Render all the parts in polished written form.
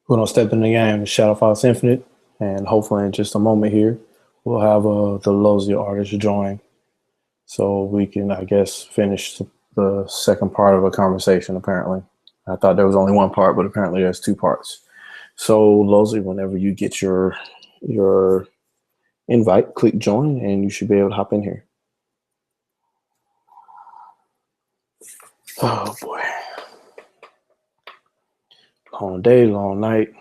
We're gonna step in the game, Shadow Fox Infinite, and hopefully in just a moment here, we'll have the TheLulzyArtist join, so we can, I guess, finish the second part of a conversation. Apparently, I thought there was only one part, but apparently there's two parts. So, Lulzy, whenever you get your invite, click join, and you should be able to hop in here. Oh boy, long day, long night.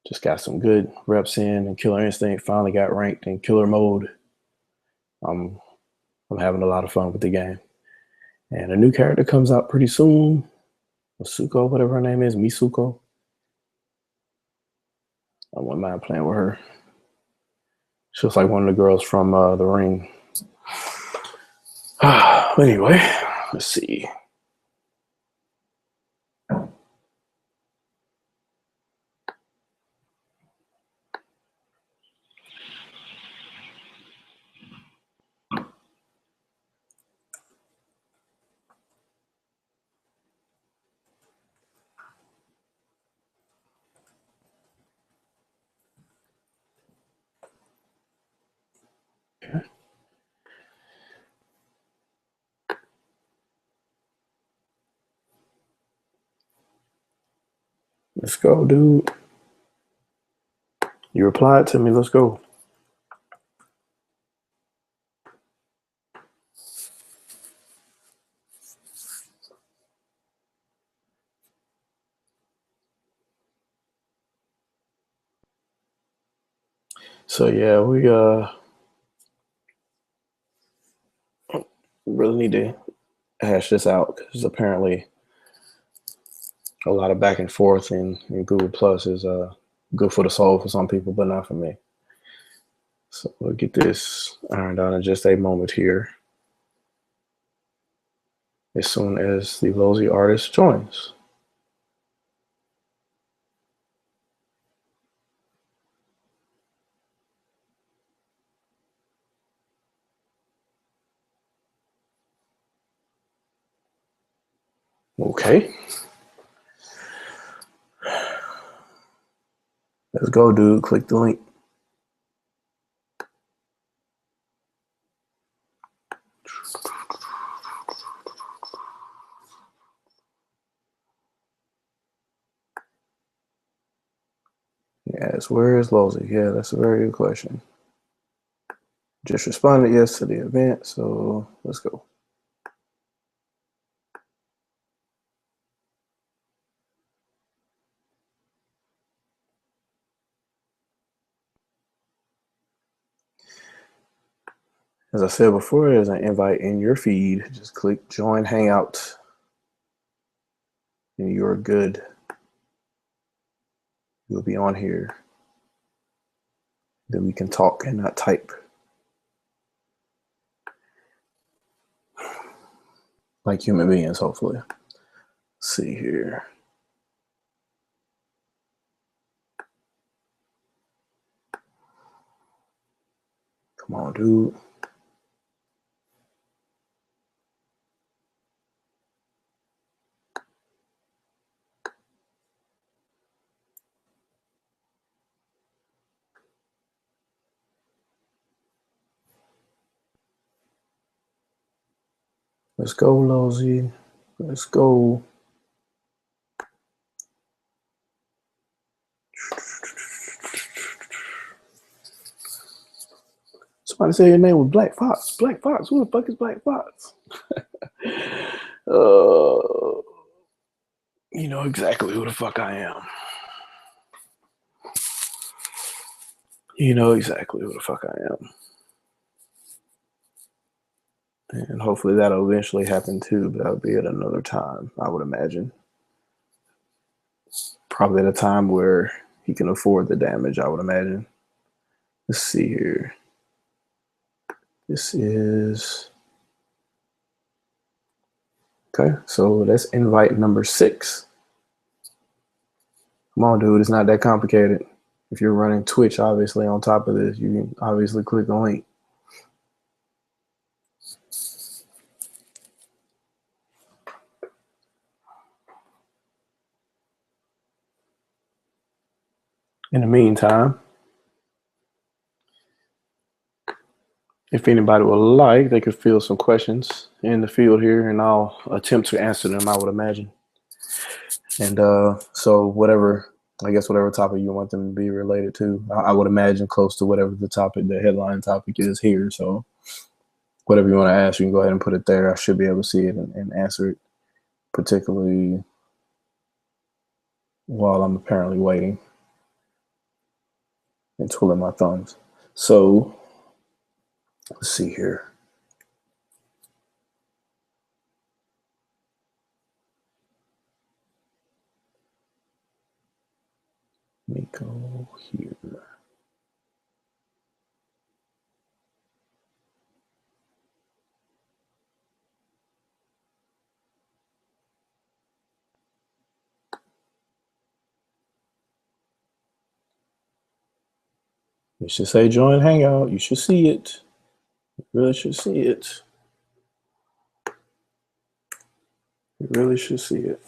Just got some good reps in, and Killer Instinct finally got ranked in killer mode. I'm having a lot of fun with the game. And a new character comes out pretty soon. Masuko, whatever her name is, Misuko. I wouldn't mind playing with her. She looks like one of the girls from The Ring. Anyway, let's see. Okay. Let's go, dude. You replied to me. Let's go. So yeah, we really need to hash this out because apparently a lot of back and forth in Google Plus is good for the soul for some people, but not for me. So we'll get this ironed out in just a moment here, as soon as the TheLulzyArtist joins. Okay. Let's go, dude. Click the link. Yes, where is Lulzy? Yeah, that's a very good question. Just responded yes to the event, so let's go. As I said before, there's an invite in your feed. Just click join hangout and you're good. You'll be on here. Then we can talk and not type. Like human beings, hopefully. Let's see here. Come on, dude. Let's go, Lulzy. Let's go. Somebody say your name was Black Fox. Black Fox. Who the fuck is Black Fox? You know exactly who the fuck I am. You know exactly who the fuck I am. And hopefully that'll eventually happen too, but that'll be at another time, I would imagine. Probably at a time where he can afford the damage, I would imagine. Let's see here. This is... Okay, so that's invite number 6. Come on, dude, it's not that complicated. If you're running Twitch, obviously, on top of this, you can obviously click the link. In the meantime, if anybody would like, they could field some questions in the field here, and I'll attempt to answer them, I would imagine. And so whatever, I guess whatever topic you want them to be related to, I would imagine close to whatever the topic, the headline topic is here. So whatever you want to ask, you can go ahead and put it there. I should be able to see it and answer it, particularly while I'm apparently waiting and twiddling my thumbs. So let's see here. Let me go here. You should say join Hangout. You should see it. You really should see it. You really should see it.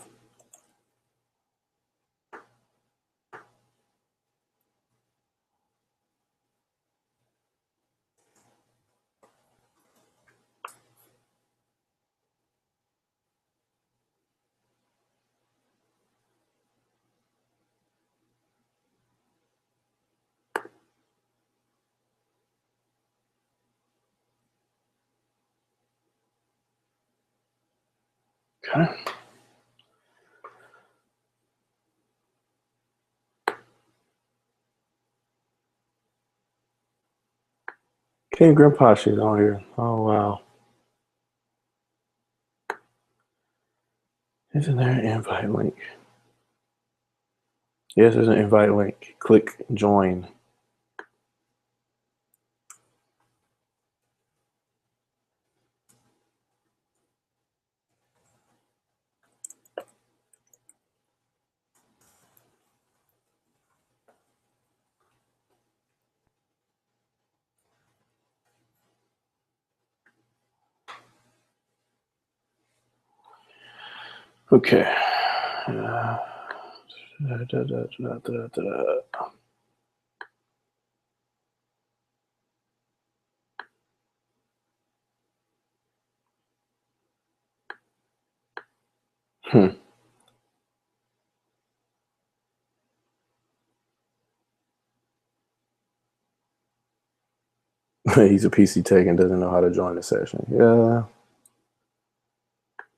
Okay. King Grandpa shit on here. Oh wow. Isn't there an invite link? Yes, there's an invite link. Click join. Okay. Hmm. He's a PC tech and doesn't know how to join the session. Yeah.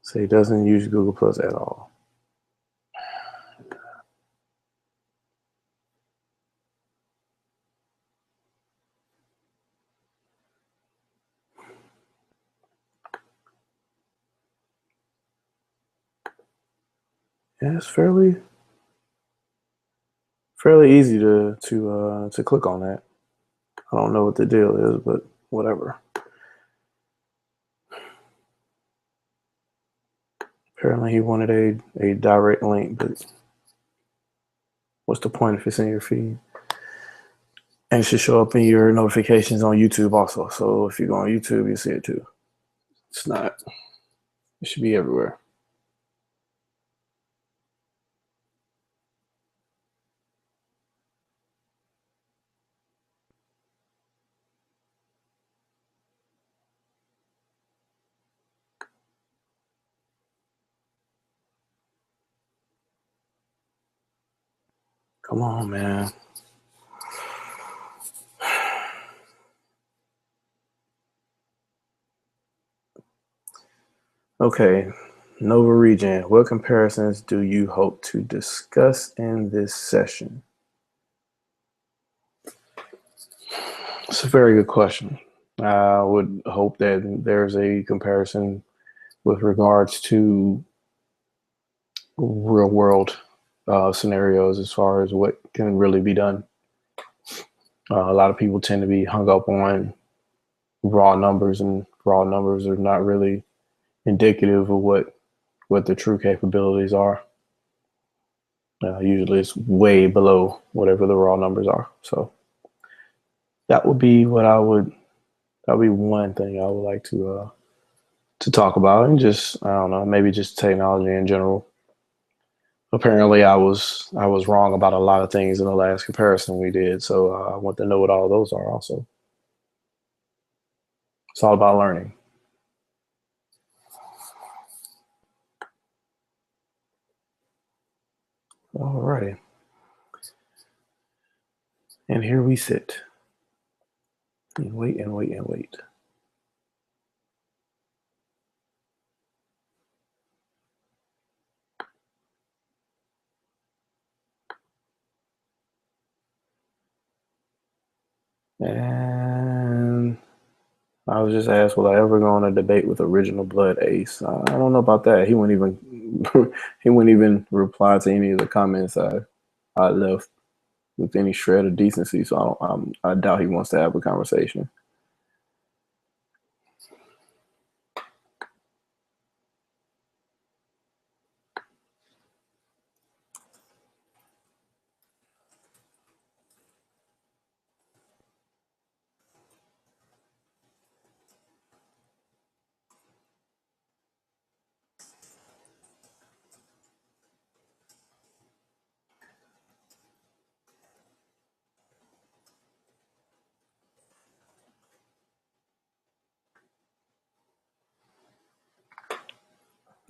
So he doesn't use Google Plus at all. Yeah, it's fairly easy to click on that. I don't know what the deal is, but whatever. Apparently he wanted a direct link, but what's the point if it's in your feed? And it should show up in your notifications on YouTube also. So if you go on YouTube, you see it too. It's not. It should be everywhere. Come on, man. Okay, Nova Region. What comparisons do you hope to discuss in this session? It's a very good question. I would hope that there's a comparison with regards to real world scenarios as far as what can really be done. A lot of people tend to be hung up on raw numbers, and raw numbers are not really indicative of what the true capabilities are. Usually it's way below whatever the raw numbers are. So that would be that would be one thing I would like to talk about, and just, I don't know, maybe just technology in general. apparently I was wrong about a lot of things in the last comparison we did. So I want to know what all those are also. It's all about learning. All righty. And here we sit and wait and wait and wait. And I was just asked, will I ever go on a debate with Original Blood Ace? I don't know about that. He wouldn't even he wouldn't even reply to any of the comments I left with any shred of decency. So I doubt he wants to have a conversation.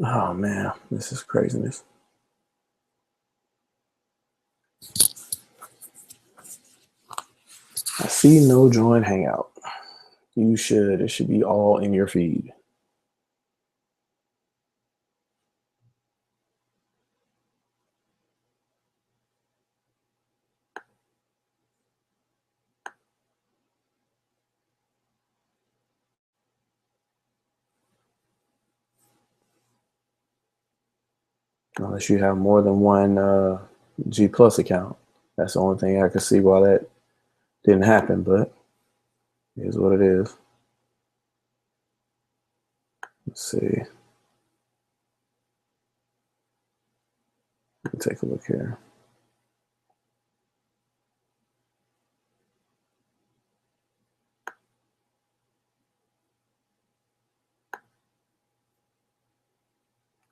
Oh man, this is craziness. I see no join hangout. You should. It should be all in your feed. Unless you have more than one G Plus account. That's the only thing I can see why that didn't happen, but it is what it is. Let's see. Let me take a look here.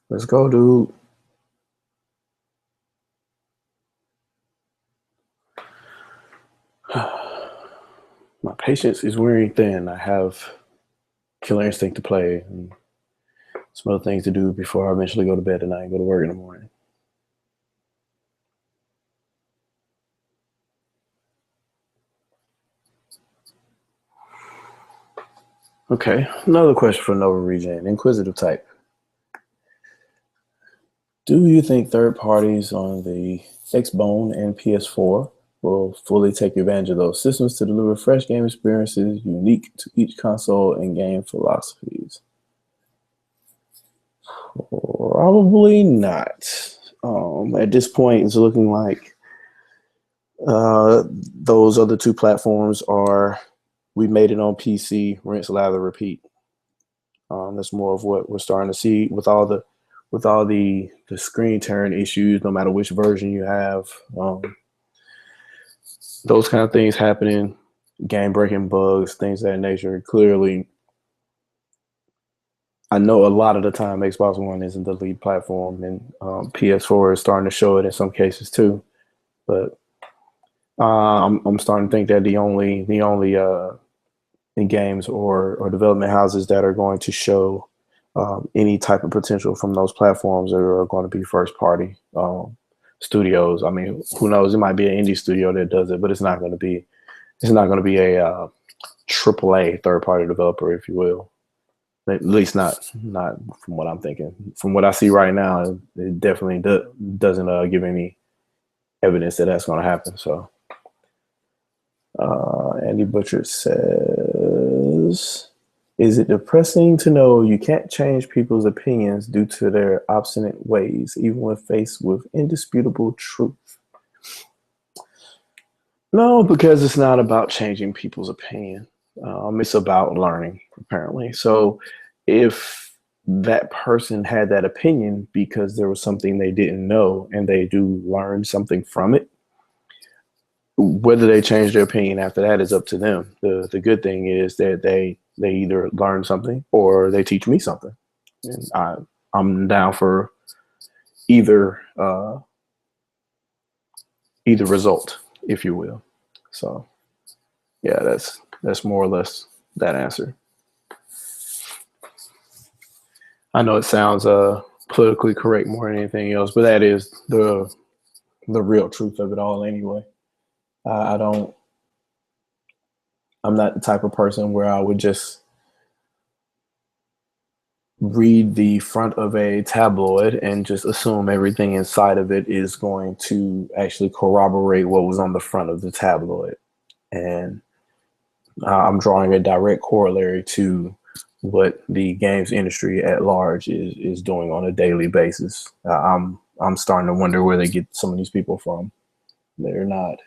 Let's go, dude. My patience is wearing thin. I have Killer Instinct to play and some other things to do before I eventually go to bed tonight and go to work in the morning. Okay, another question for Nova Regen, inquisitive type. Do you think third parties on the XBONE and PS4 will fully take advantage of those systems to deliver fresh game experiences unique to each console and game philosophies? Probably not. At this point, it's looking like those other two platforms are, we made it on PC, rinse, lather, repeat. That's more of what we're starting to see with all the screen turn issues, no matter which version you have. Those kind of things happening, game breaking bugs, things of that nature. Clearly, I know a lot of the time Xbox One isn't the lead platform, and PS4 is starting to show it in some cases too. But I'm starting to think that the only in games or development houses that are going to show any type of potential from those platforms are going to be first party studios. I mean, who knows? It might be an indie studio that does it, but it's not going to be a AAA third party developer, if you will. At least not from what I'm thinking. From what I see right now, it definitely doesn't give any evidence that that's going to happen. So, Andy Butcher says, is it depressing to know you can't change people's opinions due to their obstinate ways, even when faced with indisputable truth? No, because it's not about changing people's opinion. It's about learning, apparently. So if that person had that opinion because there was something they didn't know and they do learn something from it, whether they change their opinion after that is up to them. The good thing is that they either learn something or they teach me something. And I'm down for either either result, if you will. So yeah, that's more or less that answer. I know it sounds politically correct more than anything else, but that is the real truth of it all anyway. I don't. I'm not the type of person where I would just read the front of a tabloid and just assume everything inside of it is going to actually corroborate what was on the front of the tabloid. And I'm drawing a direct corollary to what the games industry at large is doing on a daily basis. I'm starting to wonder where they get some of these people from. They're not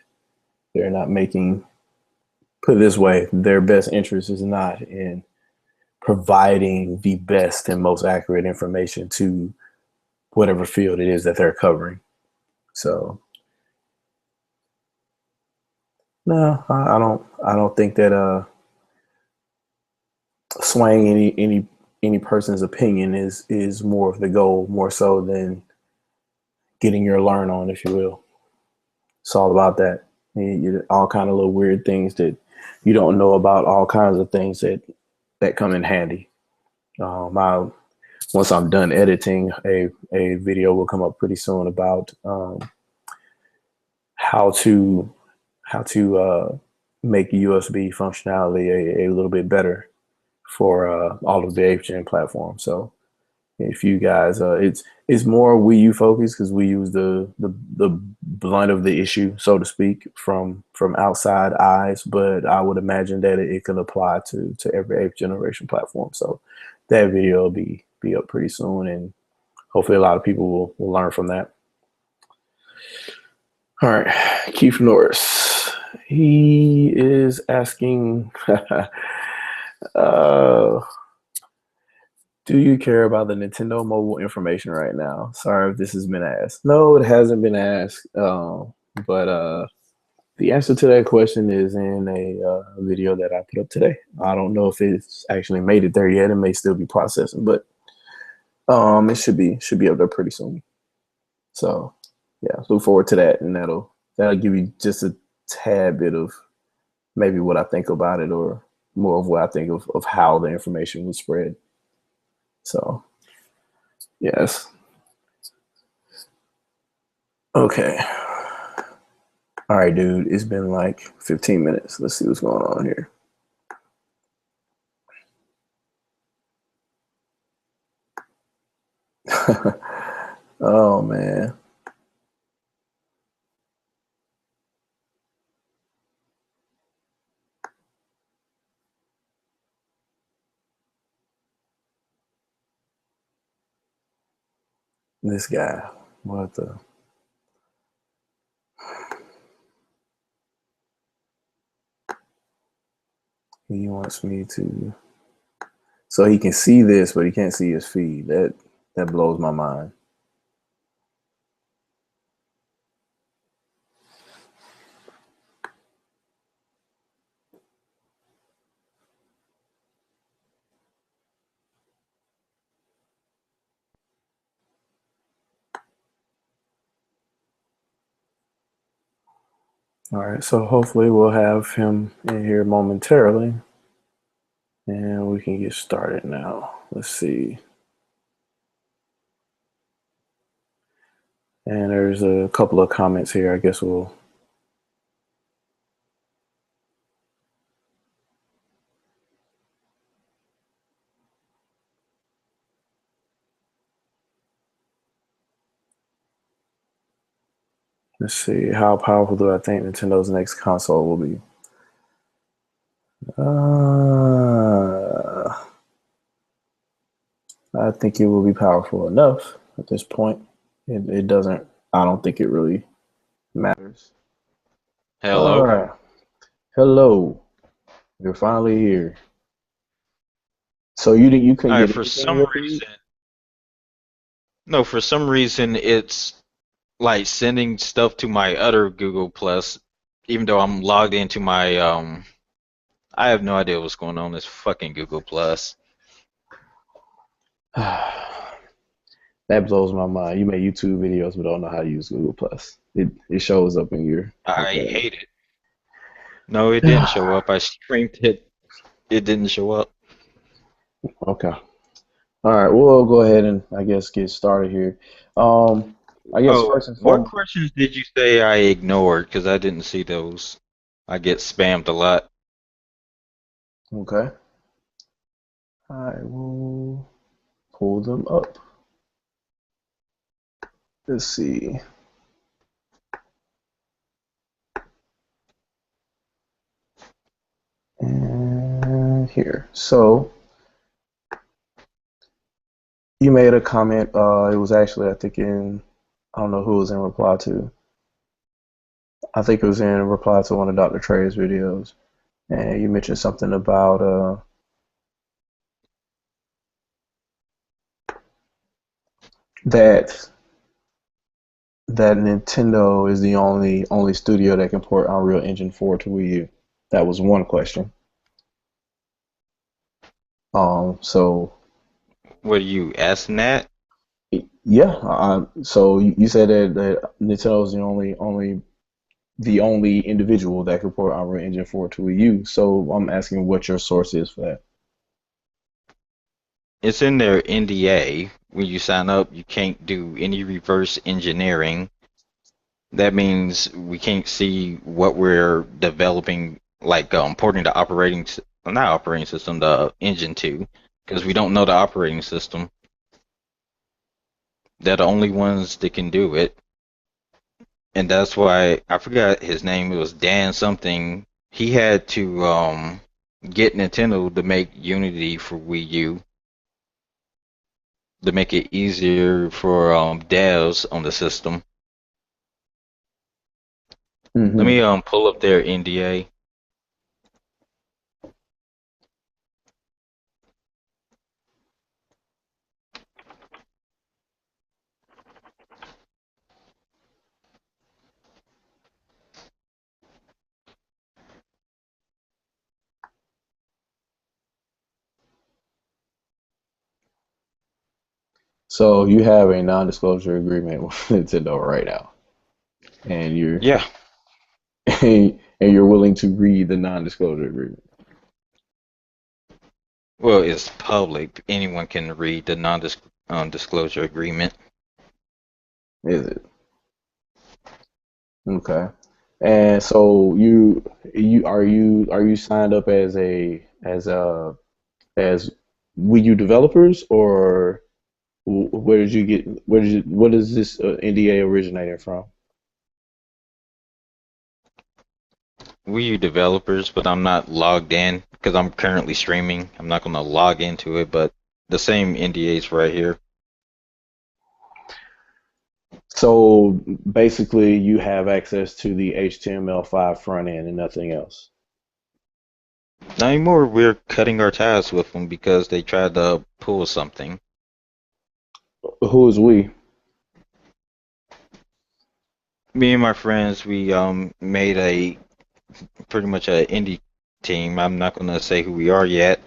making, put it this way, their best interest is not in providing the best and most accurate information to whatever field it is that they're covering. So no, I don't think that swaying any person's opinion is more of the goal, more so than getting your learn on, if you will. It's all about that. All kind of little weird things that you don't know about, all kinds of things that come in handy. Once I'm done editing, a video will come up pretty soon about how to make USB functionality a little bit better for all of the 8th gen platforms. So if you guys, it's more Wii U focused because we use the blunt of the issue, so to speak, from outside eyes. But I would imagine that it could apply to every 8th generation platform. So that video will be up pretty soon, and hopefully a lot of people will learn from that. All right, Keith Norris. He is asking, do you care about the Nintendo mobile information right now? Sorry if this has been asked. No, it hasn't been asked. But the answer to that question is in a video that I put up today. I don't know if it's actually made it there yet. It may still be processing, but it should be up there pretty soon. So yeah, look forward to that, and that'll give you just a tad bit of maybe what I think about it, or more of what I think of how the information was spread. So yes. Okay. All right, dude. It's been like 15 minutes. Let's see what's going on here. Oh man. This guy. What the? He wants me to, so he can see this, but he can't see his feed. That blows my mind. All right, so hopefully we'll have him in here momentarily, and we can get started now. Let's see. And there's a couple of comments here. I guess we'll. Let's see. How powerful do I think Nintendo's next console will be? I think it will be powerful enough at this point. It doesn't. I don't think it really matters. All Hello. right. Hello. You're finally here. So you couldn't All right, get for anything in some your feed? reason, no, for some reason it's like sending stuff to my other Google Plus, even though I'm logged into my I have no idea what's going on this fucking Google Plus. That blows my mind. You make YouTube videos but don't know how to use Google Plus. It shows up in your I okay. hate it. No, it didn't show up. I streamed it. It didn't show up. Okay. All right. We'll go ahead and I guess get started here. Um, I guess Oh, first and what foremost. questions did you say I ignored? Because I didn't see those. I get spammed a lot. Okay. I will pull them up. Let's see. And here. So you made a comment. It was actually, I think, I don't know who it was in reply to. I think it was in reply to one of Dr. Trey's videos. And you mentioned something about that that Nintendo is the only studio that can port Unreal Engine 4 to Wii U. That was one question. So What are you asking that? yeah, so you said that Nintendo is the only individual that can port Unreal Engine 4 to Wii U. So I'm asking what your source is for that. It's in their NDA. When you sign up, you can't do any reverse engineering. That means we can't see what we're developing, like porting the not operating system, the engine to, because we don't know the operating system. They're the only ones that can do it, and that's why I forgot his name. It was Dan something. He had to get Nintendo to make Unity for Wii U to make it easier for devs on the system. Let Hmm. me pull up their NDA. So you have a non-disclosure agreement with Nintendo right now, and you're Yeah, and you're willing to read the non-disclosure agreement. well, it's public. Anyone can read the non-disclosure agreement. Is it? Okay. And so you signed up as Wii U developers, or where did you get what is this NDA originating from? Wii U developers, but I'm not logged in because I'm currently streaming. I'm not going to log into it, but the same NDA's right here. So basically, you have access to the HTML5 front end and nothing else. Not anymore. We're cutting our ties with them because they tried to pull something. Who is we? Me and my friends, we made a pretty much a indie team. I'm not going to say who we are yet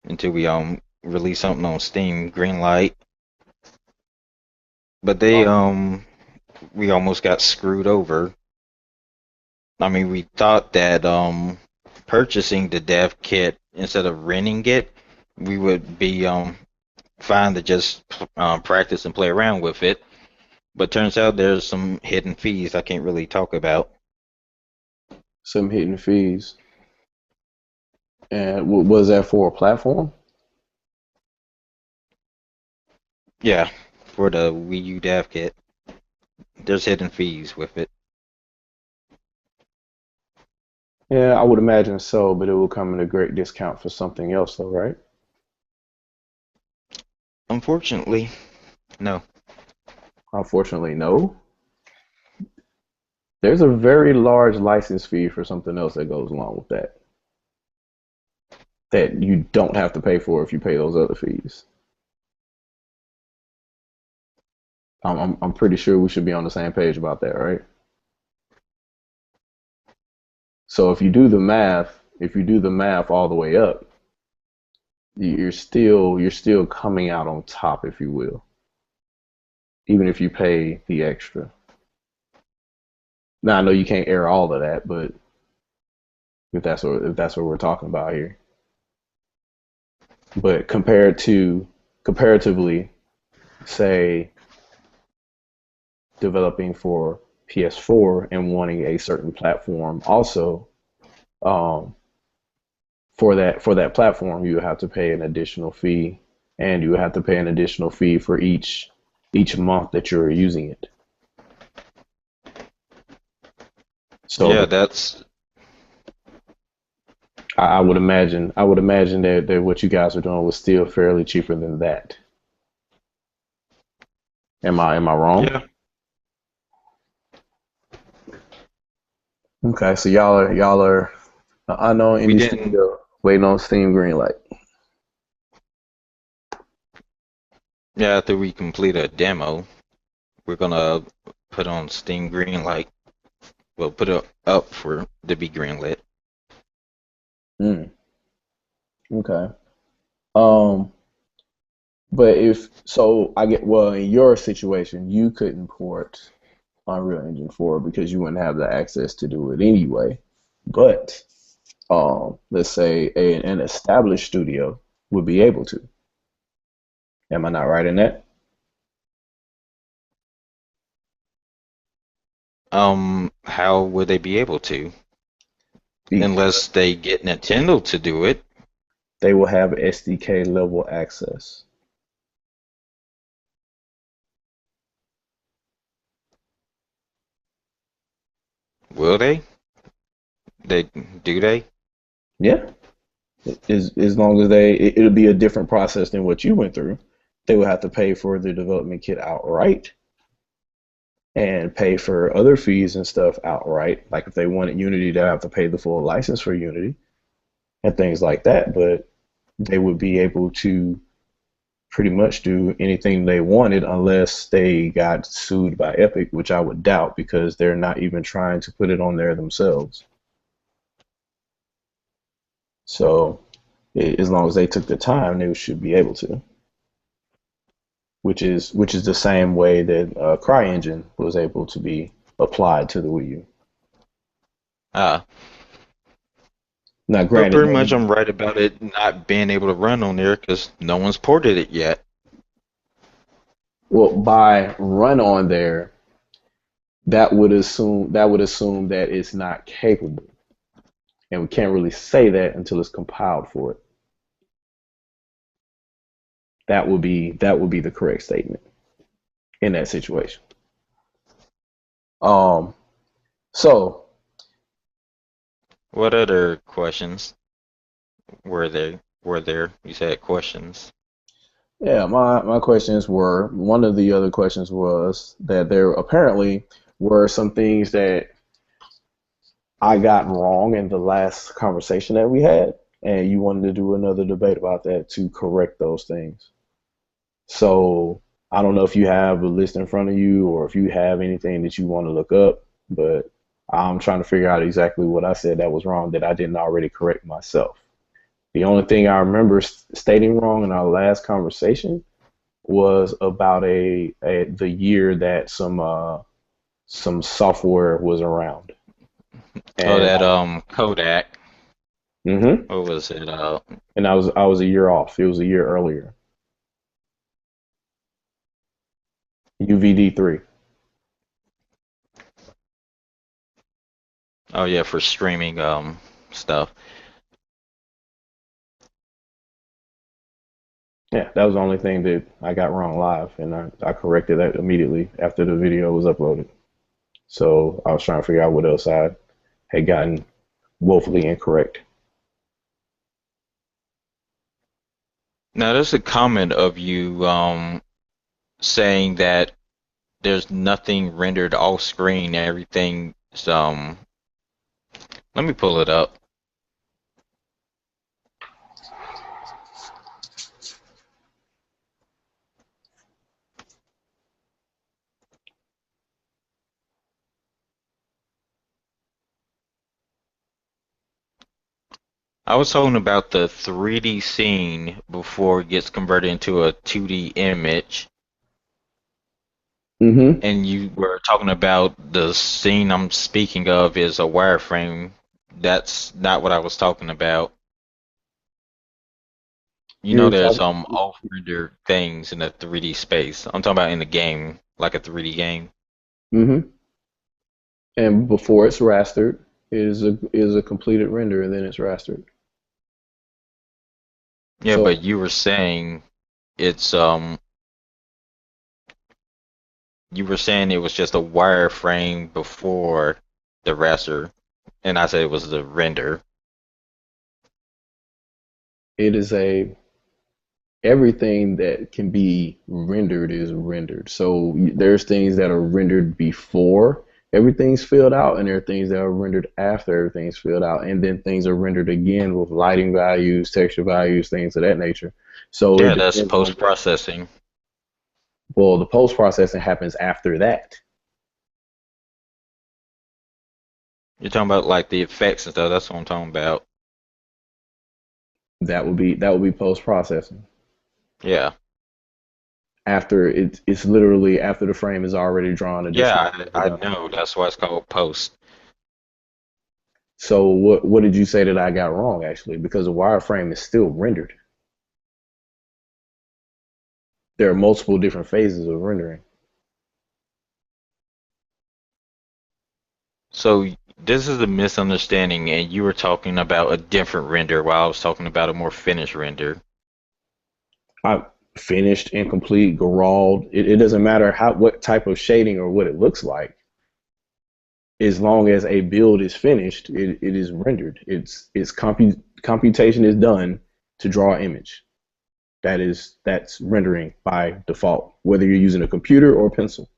until we release something on Steam Greenlight. But they we almost got screwed over. I mean, we thought that purchasing the dev kit instead of renting it, we would be fine to just practice and play around with it. But turns out there's some hidden fees I can't really talk about. Some hidden fees. And was that for a platform? Yeah, for the Wii U dev kit, there's hidden fees with it. Yeah, I would imagine so, but it will come at a great discount for something else, though, right? Unfortunately, no. Unfortunately, no. There's a very large license fee for something else that goes along with that you don't have to pay for if you pay those other fees. I'm pretty sure we should be on the same page about that, right? So if you do the math all the way up, you're still coming out on top, if you will. even if you pay the extra. Now I know you can't air all of that, but if that's what we're talking about here. But comparatively, say developing for PS4 and wanting a certain platform, also um, for that platform, you have to pay an additional fee, and you have to pay an additional fee for each month that you're using it. So Yeah, the that's I would imagine that what you guys are doing was still fairly cheaper than that. Am I wrong? yeah. Okay, so y'all are unknown We indie didn't. studio waiting on Steam Greenlight. Yeah, after we complete a demo, we're gonna put on Steam Greenlight. We'll put it up for to be greenlit. Mm, okay. Um, but if so, I get well in your situation, you couldn't port Unreal Engine 4 because you wouldn't have the access to do it anyway. But let's say an established studio would be able to. Am I not right in that? How would they be able to? Because Unless they get Nintendo to do it. they will have SDK level access. Will they? They do they? Yeah, as long as it'll be a different process than what you went through. They will have to pay for the development kit outright and pay for other fees and stuff outright. Like if they wanted Unity, they'll have to pay the full license for Unity and things like that. But they would be able to pretty much do anything they wanted unless they got sued by Epic, which I would doubt because they're not even trying to put it on there themselves. So as long as they took the time, they should be able to. Which is the same way that CryEngine was able to be applied to the Wii U. Ah, Now, but granted, pretty much I'm right about it not being able to run on there because no one's ported it yet. well, by run on there, that would assume that it's not capable, and we can't really say that until it's compiled for it. That would be the correct statement in that situation. Um, so What other questions were there? Were there? You said questions. yeah, my questions were one of the other questions was that there apparently were some things that I got wrong in the last conversation that we had, and you wanted to do another debate about that to correct those things. So I don't know if you have a list in front of you or if you have anything that you want to look up, but I'm trying to figure out exactly what I said that was wrong that I didn't already correct myself. The only thing I remember stating wrong in our last conversation was about the year that some software was around, Oh, and that Kodak. hmm What was it? and I was a year off. It was a year earlier. UVD3. Oh yeah, for streaming stuff. Yeah, that was the only thing that I got wrong live, and I corrected that immediately after the video was uploaded. So I was trying to figure out what else I had gotten woefully incorrect. Now there's a comment of you saying that there's nothing rendered off screen. Everything's let me pull it up. I was talking about the 3D scene before it gets converted into a 2D image. Mm-hmm. And you were talking about the scene I'm speaking of is a wireframe. That's not what I was talking about. You know, You're there's talking. off render things in the 3D space. I'm talking about in the game, like a 3D game. Mm-hmm. And before it's rastered, is a completed render, and then it's rastered. Yeah, So but you were saying it's you were saying it was just a wireframe before the raster, and I said it was the render. it is a everything that can be rendered is rendered. So there's things that are rendered before everything's filled out, and there are things that are rendered after everything's filled out, and then things are rendered again with lighting values, texture values, things of that nature. So it Yeah, that's depends on what. post-processing. Well, the post processing happens after that. You're talking about like the effects and stuff. That's what I'm talking about. That would be post processing. Yeah. After it's literally after the frame is already drawn, additional Yeah, things are I done. know. That's why it's called post. So what did you say that I got wrong actually? Because a wireframe is still rendered. There are multiple different phases of rendering. So this is a misunderstanding, and you were talking about a different render while I was talking about a more finished render. I finished, incomplete, garald. It doesn't matter what type of shading or what it looks like. As long as a build is finished, it is rendered. Computation is done to draw an image. That's rendering by default, whether you're using a computer or a pencil.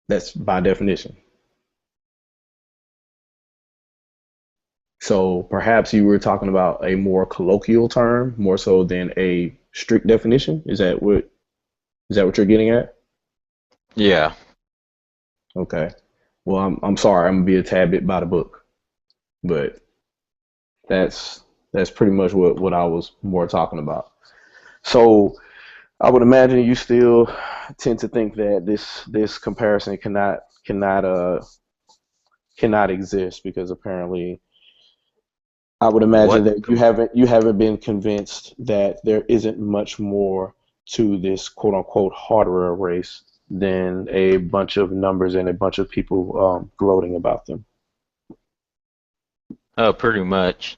That's by definition. So perhaps you were talking about a more colloquial term, more so than a strict definition. Is that what you're getting at? Yeah. Okay. Well, I'm sorry. I'm gonna be a tad bit by the book, but that's that's pretty much what I was more talking about. So I would imagine you still tend to think that this comparison cannot exist because apparently I would imagine What? that you haven't been convinced that there isn't much more to this quote unquote hardware race than a bunch of numbers and a bunch of people gloating about them. Pretty much.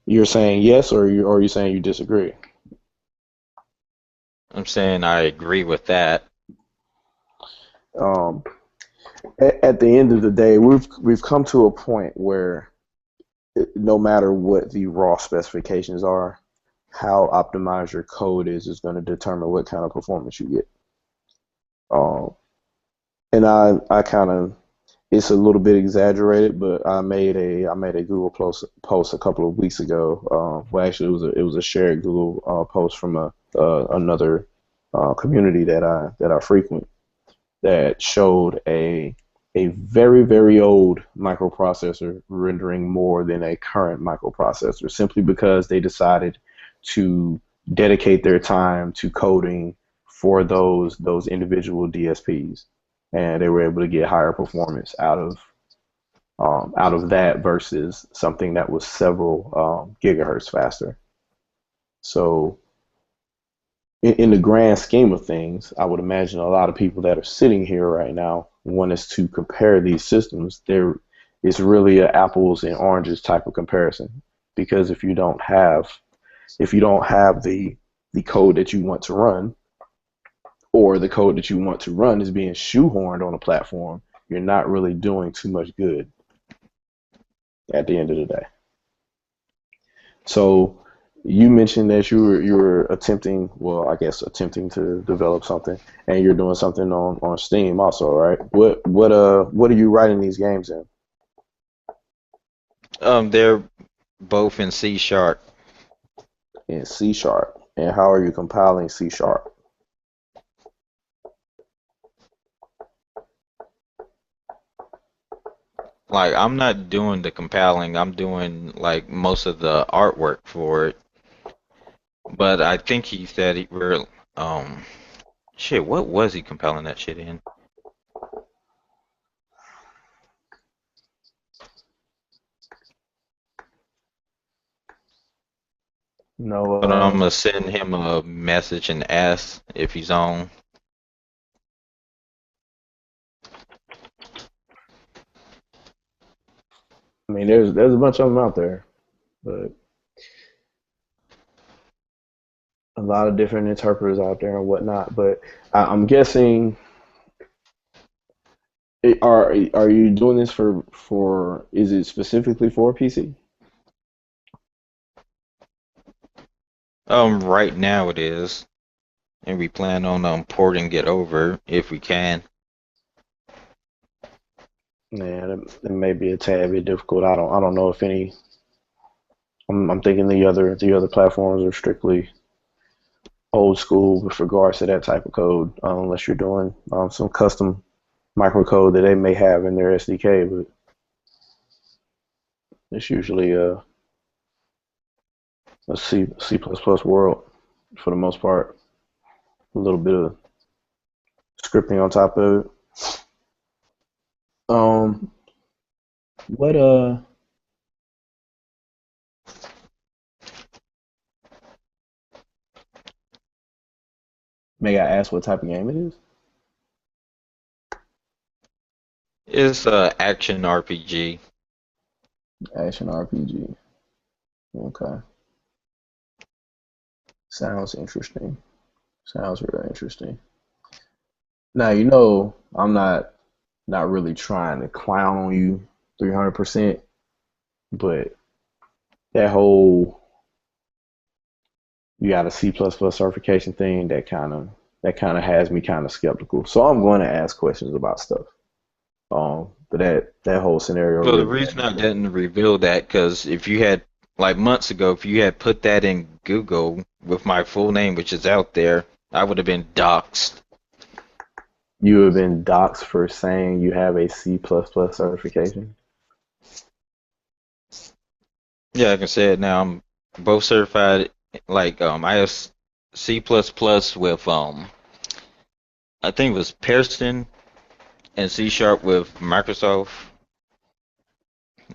You're saying yes, or are you saying you disagree? I'm saying I agree with that. Um, at the end of the day, we've come to a point where no matter what the raw specifications are, how optimized your code is going to determine what kind of performance you get. Um, and I kind of it's a little bit exaggerated, but I made a Google post a couple of weeks ago. Well, actually, it was a shared Google post from another community that I frequent that showed a very very old microprocessor rendering more than a current microprocessor simply because they decided to dedicate their time to coding for those individual DSPs, and they were able to get higher performance out of that versus something that was several gigahertz faster. So in the grand scheme of things, I would imagine a lot of people that are sitting here right now want us to compare these systems. There is really a apples and oranges type of comparison because if you don't have the code that you want to run, or the code that you want to run is being shoehorned on a platform, you're not really doing too much good at the end of the day. So you mentioned that you were attempting, well, I guess attempting to develop something, and you're doing something on Steam also, right? What are you writing these games They're both in C sharp. in C sharp? And how are you compiling C sharp? Like I'm not doing the compiling. I'm doing like most of the artwork for it. But I think he said he were um shit. What was he compiling that shit in? No, But I'm gonna send him a message and ask if he's on. I mean, there's a bunch of them out there, but a lot of different interpreters out there and whatnot. But I'm guessing, are you doing this for? Is it specifically for PC? Right now it is, and we plan on porting it over if we can. Yeah, it may be a tad bit difficult. I don't know if any. I'm thinking the other platforms are strictly old school with regards to that type of code, unless you're doing some custom microcode that they may have in their SDK, but it's usually a C++ world for the most part. A little bit of scripting on top of it. Um, what may I ask what type of game it is? It's a action RPG. Action RPG. Okay, sounds interesting. Sounds really interesting. Now I'm not really trying to clown on you 300%, but that whole you got a C++ certification thing that kind of has me kind of skeptical. So I'm going to ask questions about stuff. But that whole scenario So the really had reason me I thinking. didn't reveal that, because if you had, like months ago, if you had put that in Google with my full name, which is out there, I would have been doxxed. You have been doxxed for saying you have a C++ certification. Yeah, like I can say it now. I'm both certified. Like I have C++ with I think it was Pearson and C Sharp with Microsoft.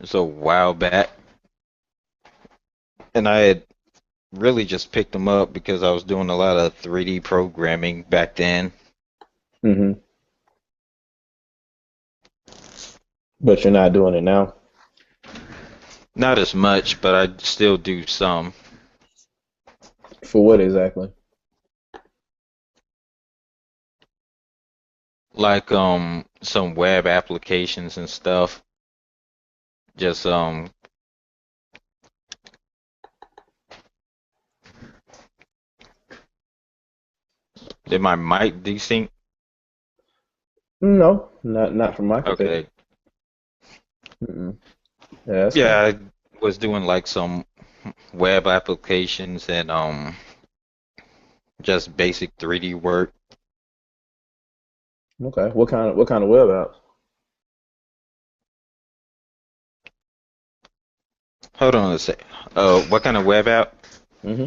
It's a while back, and I had really just picked them up because I was doing a lot of 3D programming back then. Hmm. But you're not doing it now. Not as much, but I still do some. For what exactly? Like some web applications and stuff. Just did my mic desync? No, not from my perspective. Okay. Mm-mm. Yeah, that's cool. Yeah, I was doing like some web applications and just basic 3D work. Okay. What kind of web apps? Hold on a sec. What kind of web app? Hmm.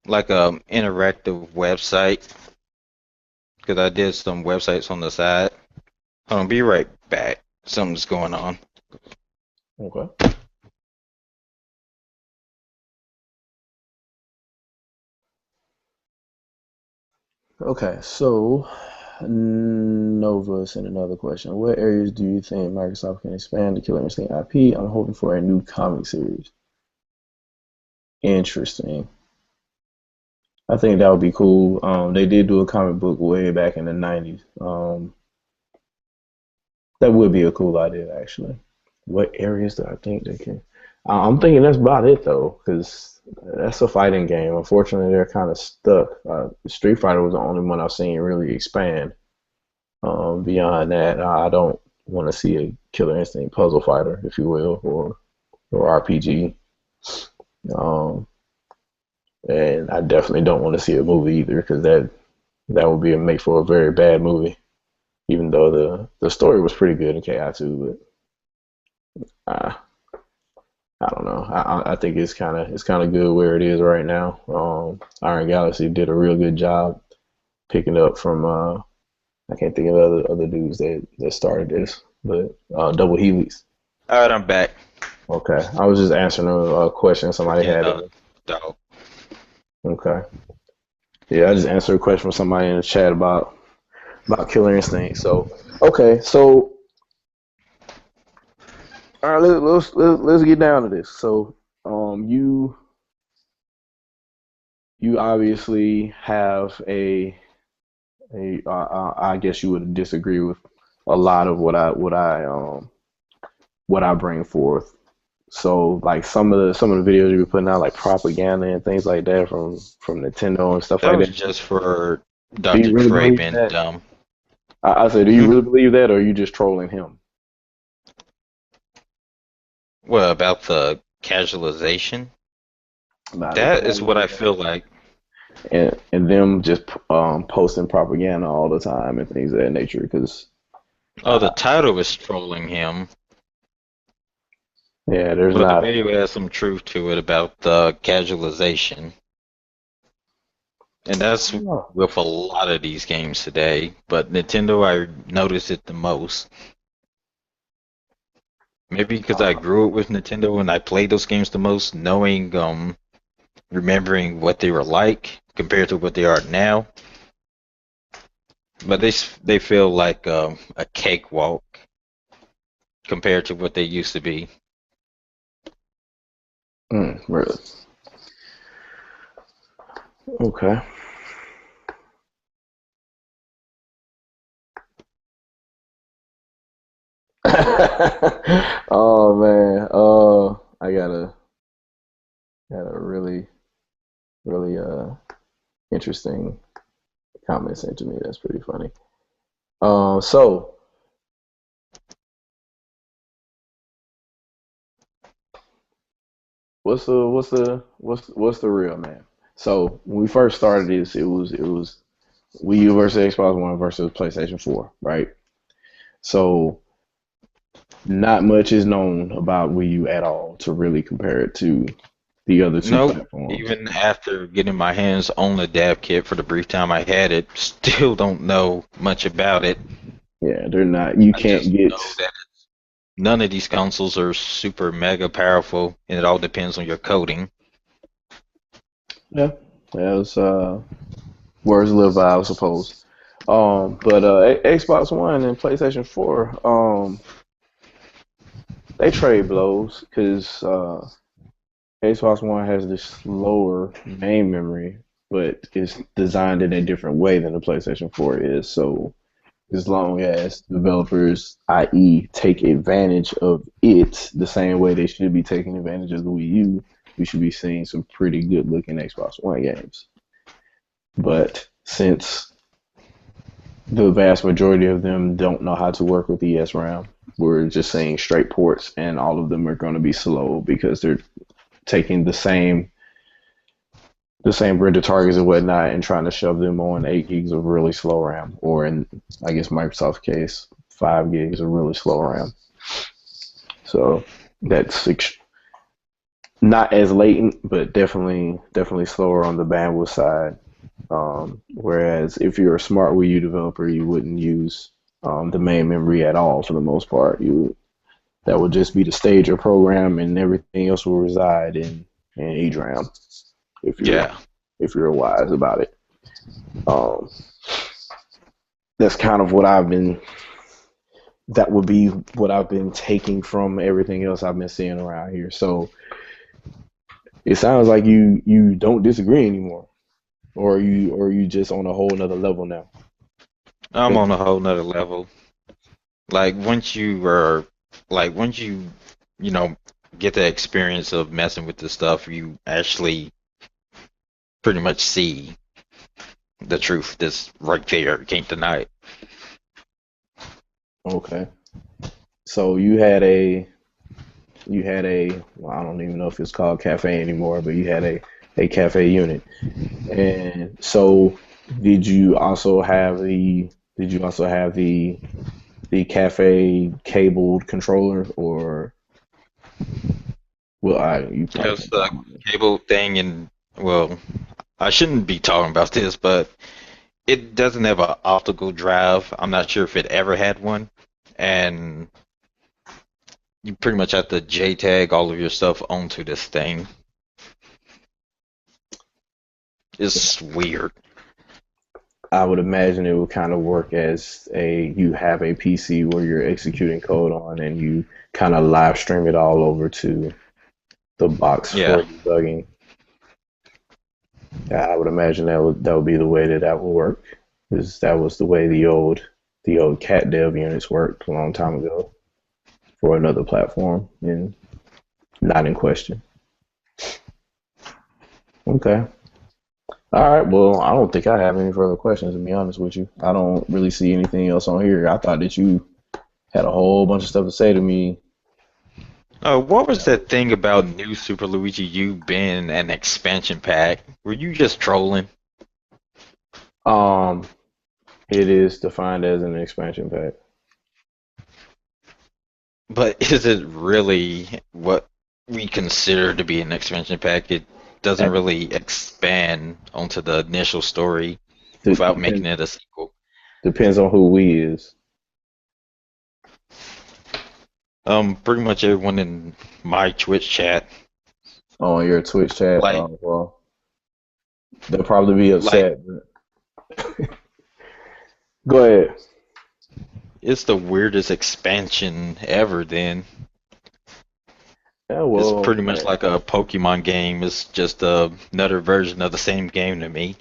Like interactive website, because I did some websites on the side. Hold on, be right back. Something's going on. Okay. Okay. So Nova sent another question. What areas do you think Microsoft can expand the Killer Instinct IP? I'm hoping for a new comic series. Interesting. I think that would be cool. They did do a comic book way back in the 90s. That would be a cool idea, actually. What areas do I think they can? I'm thinking that's about it, though, because that's a fighting game. Unfortunately, they're kind of stuck. Street Fighter was the only one I've seen really expand. Beyond that, I don't want to see a Killer Instinct puzzle fighter, if you will, or RPG. Um, and I definitely don't want to see a movie either, because that would be a make for a very bad movie. Even though the story was pretty good in KI2, but I don't know. I think it's kind of good where it is right now. Iron Galaxy did a real good job picking up from I can't think of other dudes that started this, but Double Helix. All right, I'm back. Okay, I was just answering a question somebody Freaking had in. dog. Okay, yeah, I just answered a question from somebody in the chat about Killer Instinct. So okay, so all right, let's get down to this. So you obviously have I guess you would disagree with a lot of what I bring forth. So like some of the videos you were putting out, like propaganda and things like that from Nintendo and stuff That like was that. just for Do you Dr. really Trey believe being that? dumb. I said, do you Hmm? really believe that, or are you just trolling him? What about the casualization? About the That is what I casual feel like. and them just posting propaganda all the time and things of that nature. Because Oh, the title is trolling him, yeah, there's but the not. video has some truth to it about the casualization. And that's No. with a lot of these games today. But Nintendo, I noticed it the most. Maybe because I grew up with Nintendo and I played those games the most, knowing, remembering what they were like compared to what they are now. But they feel like a cakewalk compared to what they used to be. Really? Okay. Oh man. I got a really interesting comment sent to me. That's pretty funny. So what's the real, man? So when we first started this, it was Wii U versus Xbox One versus PlayStation 4, right? So not much is known about Wii U at all to really compare it to the other two Nope. platforms. Even after getting my hands on the dev kit for the brief time I had it, still don't know much about it. Yeah, they're not. You I can't just get. know that none of these consoles are super mega powerful, and it all depends on your coding. Yeah, that was words live by, I suppose. But Xbox One and PlayStation 4, they trade blows because Xbox One has this slower main memory, but it's designed in a different way than the PlayStation 4 is. So as long as developers, i.e., take advantage of it the same way they should be taking advantage of the Wii U, we should be seeing some pretty good looking Xbox One games. But since the vast majority of them don't know how to work with ESRAM, we're just seeing straight ports, and all of them are going to be slow because they're taking the same render targets and whatnot and trying to shove them on 8 gigs of really slow RAM, or in I guess Microsoft's case, 5 gigs of really slow RAM. So that's not as latent, but definitely slower on the bandwidth side. Whereas if you're a smart Wii U developer, you wouldn't use the main memory at all for the most part. That would just be the stager program, and everything else will reside in EDRAM if you're Yeah. if you're wise about it. Um, that's kind of what I've been. That would be what I've been taking from everything else I've been seeing around here. So it sounds like you don't disagree anymore, or you just on a whole nother level now. I'm 'Cause- on a whole nother level. Like once you are, like once you know, get the experience of messing with this stuff, you actually pretty much see the truth that's right there. You can't deny it. okay, so you had a well, I don't even know if it's called cafe anymore, but you had a cafe unit, and so did you also have the did you also have the cafe cabled controller, or Well, you probably There's can't talk the about this. cable thing, and well, I shouldn't be talking about this, but it doesn't have an optical drive. I'm not sure if it ever had one, and you pretty much have to JTAG all of your stuff onto this thing. It's weird. I would imagine it would kind of work as you have a PC where you're executing code on, and you kind of live stream it all over to the box Yeah. for debugging. Yeah, I would imagine that would be the way that would work, because that was the way the old cat dev units worked a long time ago for another platform, and not in question. Okay. All right. Well, I don't think I have any further questions, to be honest with you. I don't really see anything else on here. I thought that you had a whole bunch of stuff to say to me. What was that thing about New Super Luigi U being an expansion pack? Were you just trolling? Um, it is defined as an expansion pack. But is it really what we consider to be an expansion pack? It doesn't That really expand onto the initial story without making depends it a sequel. depends on who we is. Pretty much everyone in my Twitch chat, On your Twitch chat. like, Well, they'll probably be like upset. Go ahead. it's the weirdest expansion ever. Then Yeah, it's well, pretty much like a Pokemon game. It's just another version of the same game to me.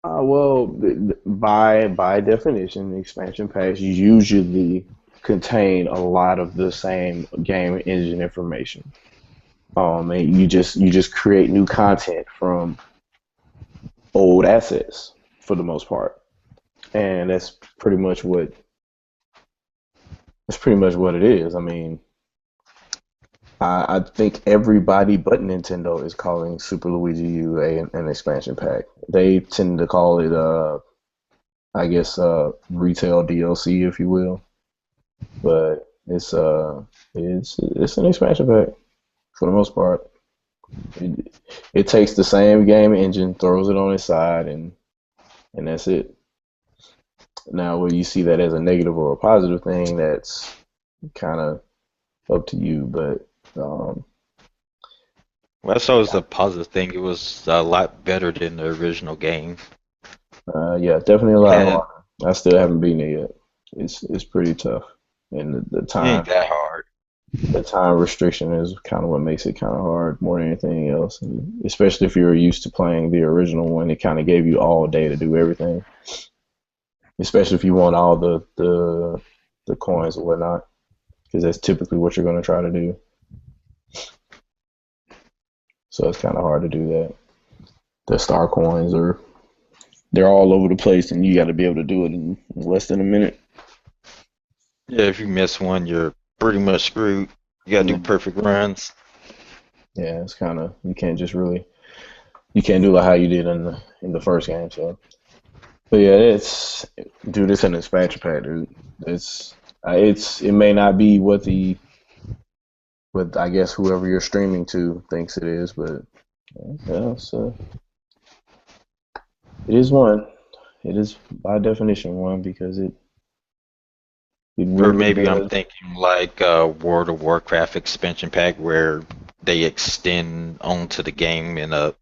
by definition, expansion packs usually contain a lot of the same game engine information. And you just create new content from old assets for the most part, and that's pretty much what it is. I mean, I think everybody but Nintendo is calling Super Luigi U an expansion pack. They tend to call it, I guess, retail DLC, if you will. But it's an expansion pack for the most part. It takes the same game engine, throws it on its side, and that's it. Now, whether you see that as a negative or a positive thing, that's kind of up to you. But Well, that's always a positive thing. It was a lot better than the original game. yeah, definitely a lot Had harder. I still haven't beaten it yet. It's pretty tough, and the it time ain't that hard. the time restriction is kind of what makes it kind of hard more than anything else. And especially if you're used to playing the original one, it kind of gave you all day to do everything. Especially if you want all the coins and whatnot, because that's typically what you're going to try to do. So it's kind of hard to do that. The star coins are they're all over the place, and you got to be able to do it in less than a minute. Yeah, if you miss one, you're pretty much screwed. You gotta do Mm. perfect runs. Yeah, it's kind of you can't do like how you did in the first game. So, but yeah, it's an expansion pack, dude. It may not be what I guess whoever you're streaming to thinks it is, but yeah, it is one. It is by definition one because it Or really maybe I'm does. thinking like World of Warcraft expansion pack where they extend onto the game in a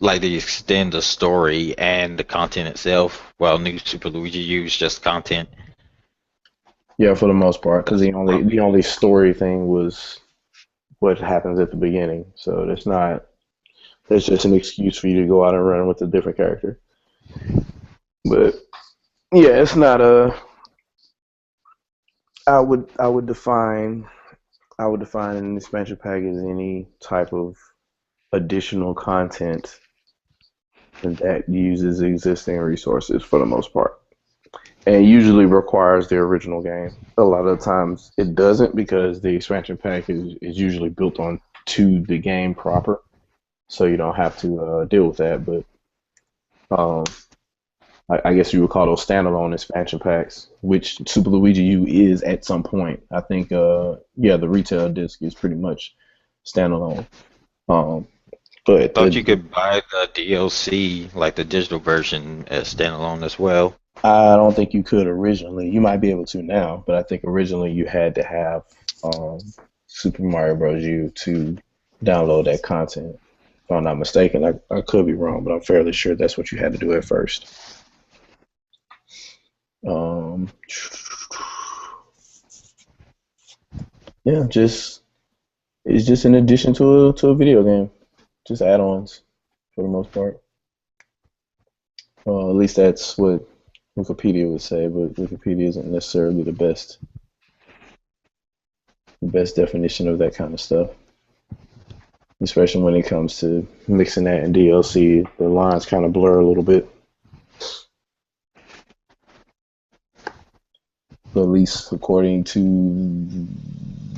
like they extend the story and the content itself, while New Super Luigi U is just content. Yeah, for the most part, because That's the only story thing was what happens at the beginning. So it's not. It's just an excuse for you to go out and run with a different character. But yeah, it's not a. I would define an expansion pack as any type of additional content that uses existing resources for the most part, and usually requires the original game. A lot of the times it doesn't because the expansion pack is usually built on to the game proper, so you don't have to deal with that. But um, I guess you would call those standalone expansion packs, which Super Luigi U is at some point. I think, yeah, the retail disc is pretty much standalone. I But thought you could buy the DLC, like the digital version, as standalone as well. I don't think you could originally. You might be able to now, but I think originally you had to have um, Super Mario Bros. U to download that content. If I'm not mistaken, I could be wrong, but I'm fairly sure that's what you had to do at first. Um, yeah, just it's just an addition to a video game, just add-ons for the most part. At least that's what Wikipedia would say, but Wikipedia isn't necessarily the best definition of that kind of stuff. Especially when it comes to mixing that in DLC, the lines kind of blur a little bit. But at least according to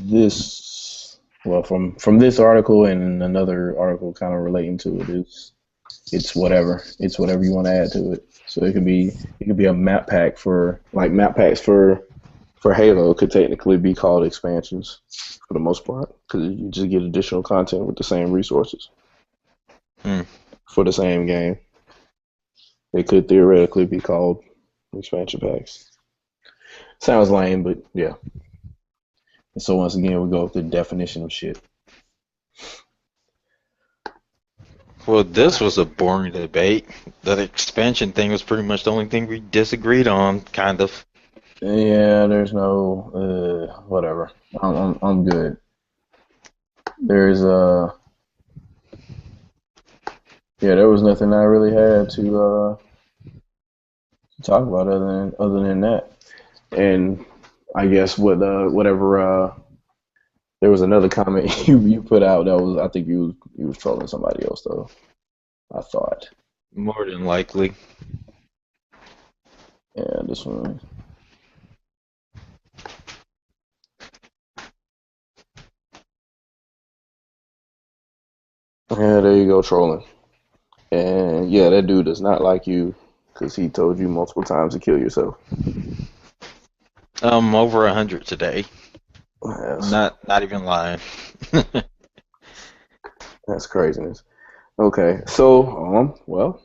this, well, from this article and another article kind of relating to it, it's whatever. It's whatever you want to add to it. So it could be a map pack for like map packs for Halo could technically be called expansions for the most part because you just get additional content with the same resources Hmm. for the same game. They could theoretically be called expansion packs. Sounds lame, but yeah. And so once again, we go with the definition of shit. Well, this was a boring debate. The expansion thing was pretty much the only thing we disagreed on, kind of. Yeah, there's no whatever. I'm good. There's yeah, there was nothing I really had to talk about other than that. And I guess whatever there was another comment you put out that was I think you was trolling somebody else though. I thought. More than likely. Yeah, this one. Yeah, there you go, trolling. And yeah, that dude does not like you because he told you multiple times to kill yourself. Over 100 today. Yes, Not even lying. that's craziness. Okay, so well,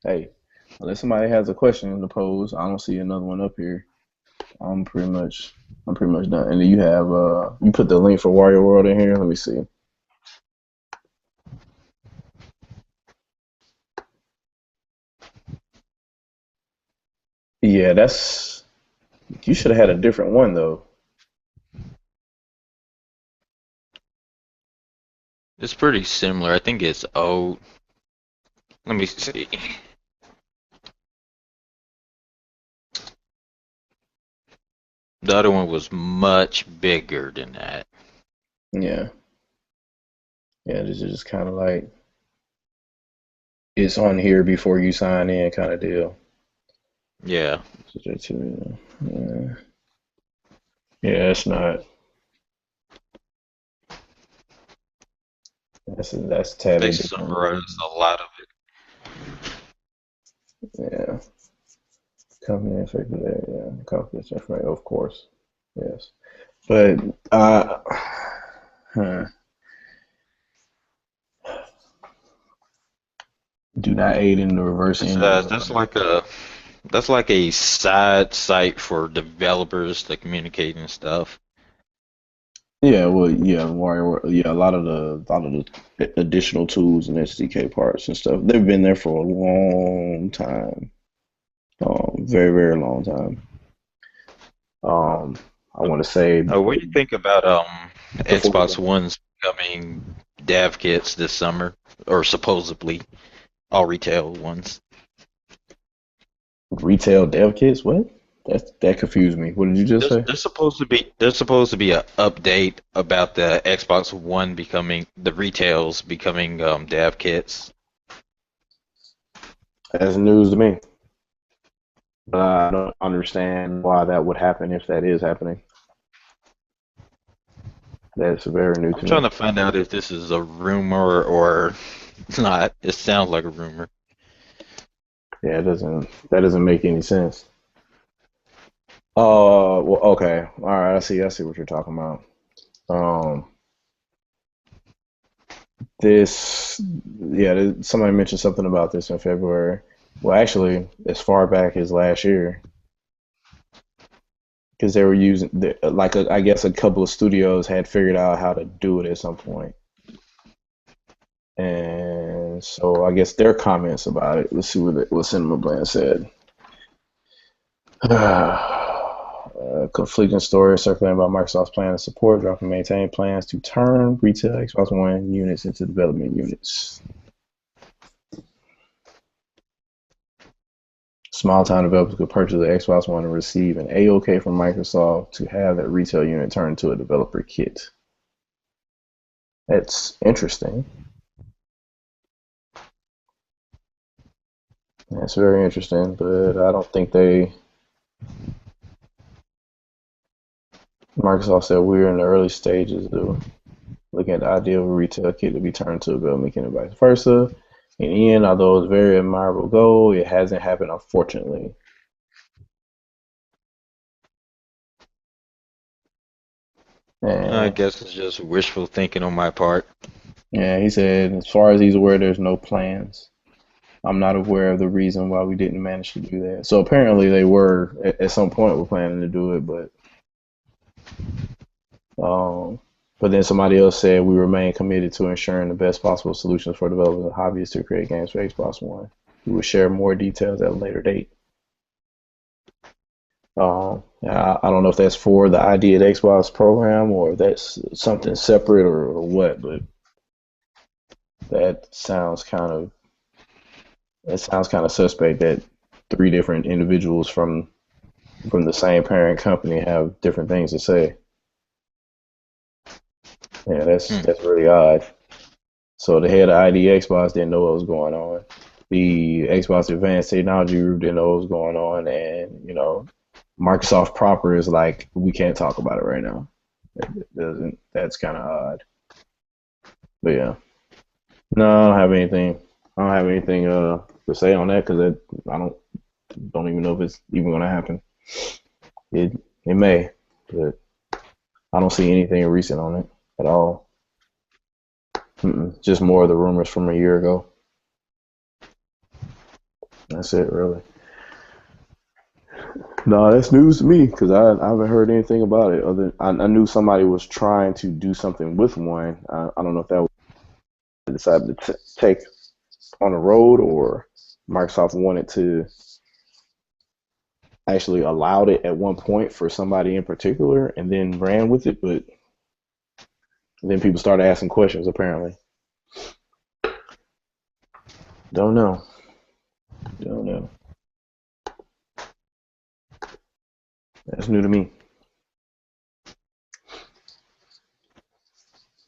hey, unless somebody has a question to pose, I don't see another one up here. I'm pretty much, I'm pretty much done. And you have you put the link for Wario World in here. Let me see. Yeah, that's you should have had a different one though. It's pretty similar. I think it's old. Let me see. The other one was much bigger than that. Yeah, yeah, this is just kind of like it's on here before you sign in, kind of deal. Yeah. Yeah, yeah, it's not. That's a tad They bit different. summarized a lot of it. Yeah, company affected there. Yeah, confidential information, of course. Yes, but huh, do not aid in the reverse It's, engineering. that's like a side site for developers to communicate and stuff. Yeah, well, yeah, yeah, a lot of the additional tools and SDK parts and stuff. They've been there for a long time, very, very long time. Um, I want to say What do you think about before Xbox One's becoming dev kits this summer, or supposedly all retail ones? retail dev kits. What? That confused me. What did you just say? There's supposed to be an update about the Xbox One becoming the retails becoming dev kits. That's news to me. But I don't understand why that would happen if that is happening. That's very new I'm to me. trying to find out if this is a rumor or not. It sounds like a rumor. Yeah, that doesn't make any sense. Well, okay, all right. I see what you're talking about. Um, this, yeah, somebody mentioned something about this in February. Well, actually, as far back as last year, because they were using like I guess a couple of studios had figured out how to do it at some point, and so I guess their comments about it. Let's see what Cinema Blend said. Conflicting stories circulating about Microsoft's plan to support, drop, and maintain plans to turn retail Xbox One units into development units. Small time developers could purchase the Xbox One and receive an A-OK from Microsoft to have that retail unit turned into a developer kit. That's interesting. That's very interesting, but I don't think Microsoft said we're in the early stages of looking at the idea of a retail kit to be turned to a development kit and vice versa. In the end, although it's a very admirable goal, it hasn't happened, unfortunately. I And guess it's just wishful thinking on my part. yeah, he said, as far as he's aware, there's no plans. I'm not aware of the reason why we didn't manage to do that. So apparently they were at some point were planning to do it, um, but then somebody else said we remain committed to ensuring the best possible solutions for developers and hobbyists to create games for Xbox One. We will share more details at a later date. Yeah, I don't know if that's for the ID at Xbox program or if that's something separate or what, but that sounds kind of suspect that three different individuals from the same parent company have different things to say. Yeah, Hmm. that's really odd. So the head of ID Xbox didn't know what was going on. The Xbox Advanced Technology Group didn't know what was going on, and Microsoft proper is like, we can't talk about it right now. It doesn't. That's kind of odd. But yeah, no, I don't have anything. I don't have anything to say on that because I don't even know if it's even going to happen. It it may, but I don't see anything recent on it at all. Just more of the rumors from a year ago. That's it, really. No, that's news to me because I haven't heard anything about it. I knew somebody was trying to do something with one. I don't know if that was decided to take on the road or Microsoft wanted to actually allowed it at one point for somebody in particular and then ran with it, but then people started asking questions apparently. Don't know. Don't know. That's new to me.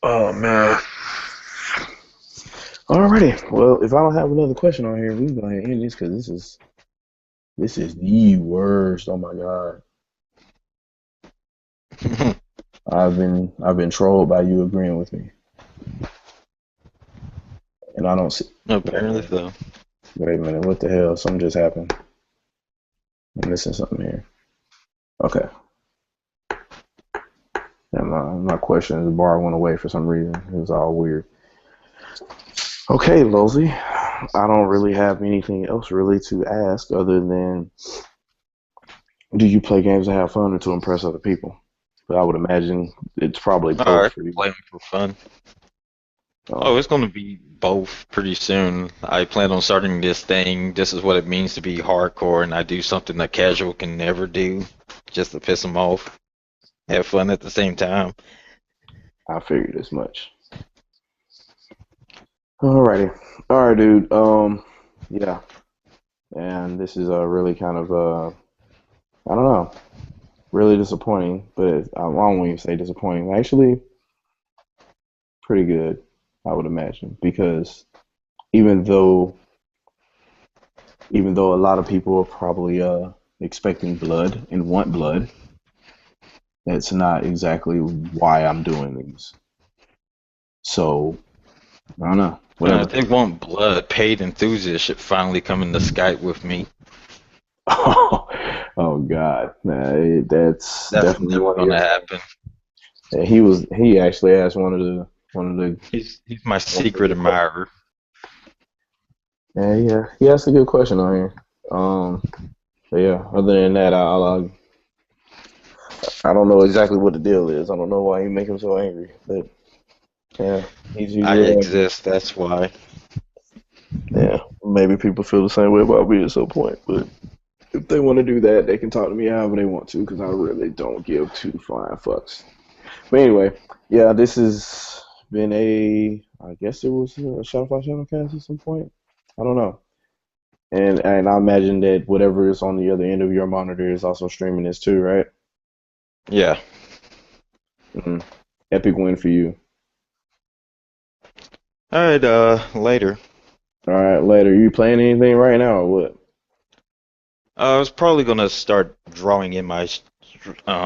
Oh man. Alrighty. Well, if I don't have another question on here, we can go ahead and end this because this is the worst. Oh my god. I've been trolled by you agreeing with me, and I don't see. Apparently so. Wait a minute. What the hell? Something just happened. I'm missing something here. Okay. And my question, the bar went away for some reason. It was all weird. Okay, Losey. I don't really have anything else really to ask other than do you play games to have fun or to impress other people? But I would imagine it's probably both Alright, for you. play them for fun. Oh, Um, it's gonna be both pretty soon. I plan on starting this thing. This is what it means to be hardcore, and I do something that casual can never do, just to piss them off. Have fun at the same time. I figured as much. Alrighty. All right, dude. Yeah. And this is really kind of I don't know, really disappointing, but I won't even say disappointing. Actually, pretty good, I would imagine, because even though a lot of people are probably expecting blood and want blood, that's not exactly why I'm doing these. So I don't know, If whatever. they want blood, paid enthusiasts should finally come into Skype with me. Oh God, nah, that's That's definitely never one of gonna your. happen. He actually asked one of the One of the He's my secret admirer. yeah. He asked a good question on here. But yeah. Other than that, I don't know exactly what the deal is. I don't know why he make him so angry. But yeah, he's I real angry. exist, that's why. Yeah, maybe people feel the same way about me at some point. But if they want to do that, they can talk to me however they want to, because I really don't give two flying fucks. But anyway, yeah, this has been I guess it was a Shadowfly Shadowcast at some point. I don't know. And I imagine that whatever is on the other end of your monitor is also streaming this too, right? Yeah. Mm. Epic win for you. Alright, later. All right, later. You playing anything right now or what? I was probably gonna start drawing in my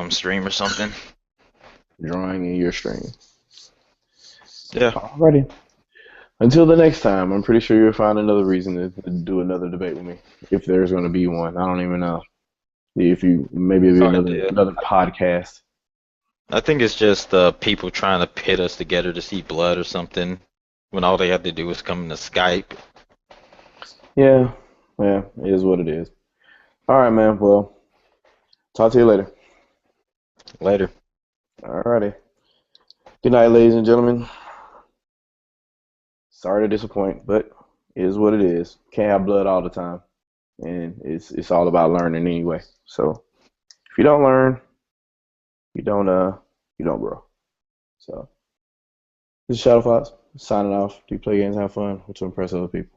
stream or something. Drawing in your stream. Yeah. Alrighty. Until the next time, I'm pretty sure you'll find another reason to do another debate with me, if there's going to be one. I don't even know. If you maybe it'll be Sorry, another dude. another podcast. I think it's just people trying to pit us together to see blood or something when all they have to do is come into Skype. Yeah, yeah, it is what it is. All right, man. Well, talk to you later. Later. Alrighty. Good night, ladies and gentlemen. Sorry to disappoint, but it is what it is. Can't have blood all the time, and it's all about learning anyway. So if you don't learn, you don't grow. So this is Shadowfox signing off. Do you play games, have fun, or to impress other people?